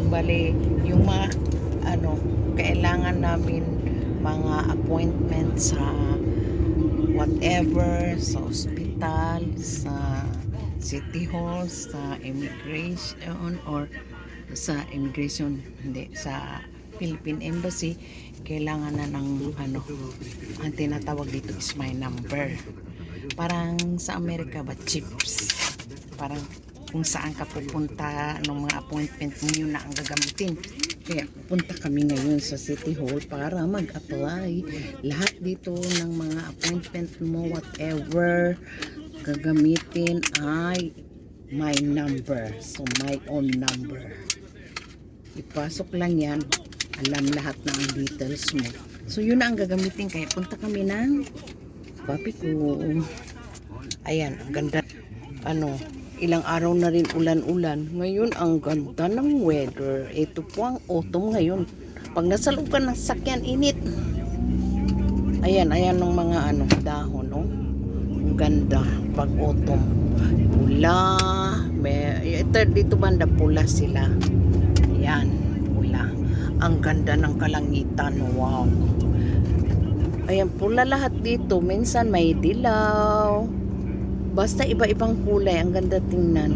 Bali, yung mga kailangan namin mga appointment sa whatever, sa hospital, sa city hall, sa immigration, or sa immigration, hindi, sa Philippine Embassy, kailangan na ng ang tinatawag dito is my number. Parang sa Amerika ba, chips. Parang kung saan ka pupunta ng mga appointment mo, yun na ang gagamitin. Kaya pupunta kami ngayon sa City Hall para mag-apply. Lahat dito ng mga appointment mo, whatever, gagamitin ay my number. So, my own number. Ipasok lang yan, alam lahat ng details mo. So, yun na ang gagamitin. Kaya punta kami ng papi ko. Ayan, ang ganda. Ilang araw na rin ulan-ulan. Ngayon, ang ganda ng weather. Ito po ang autumn ngayon. Pag nasa loob ka ng sakyan, init. Ayan ng mga dahon, oh. Ang ganda pag autumn. Pula. Ito dito banda, pula sila. Ayan, pula. Ang ganda ng kalangitan. Wow. Ayan, pula lahat dito. Minsan may dilaw. Basta iba-ibang kulay. Ang ganda tingnan.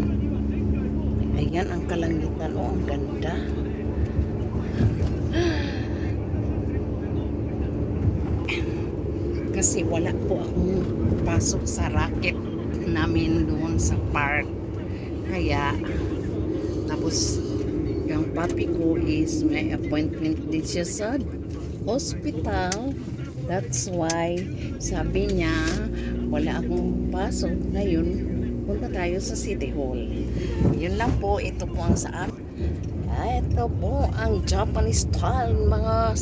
Ayan, ang kalangitan. Oh, ang ganda. Kasi wala po akong pasok sa racket namin doon sa park. Kaya, tapos, yung papi ko is may appointment din siya sa hospital. That's why, sabi niya, wala akong pasok. Ngayon, punta tayo sa City Hall. Yun lang po, ito po ang saan. Ito po ang Japanese style, mga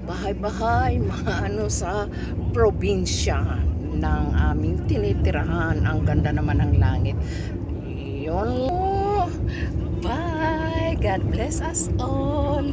bahay-bahay, mga sa probinsya ng aming tinitirahan. Ang ganda naman ng langit. Yun. Bye! God bless us all.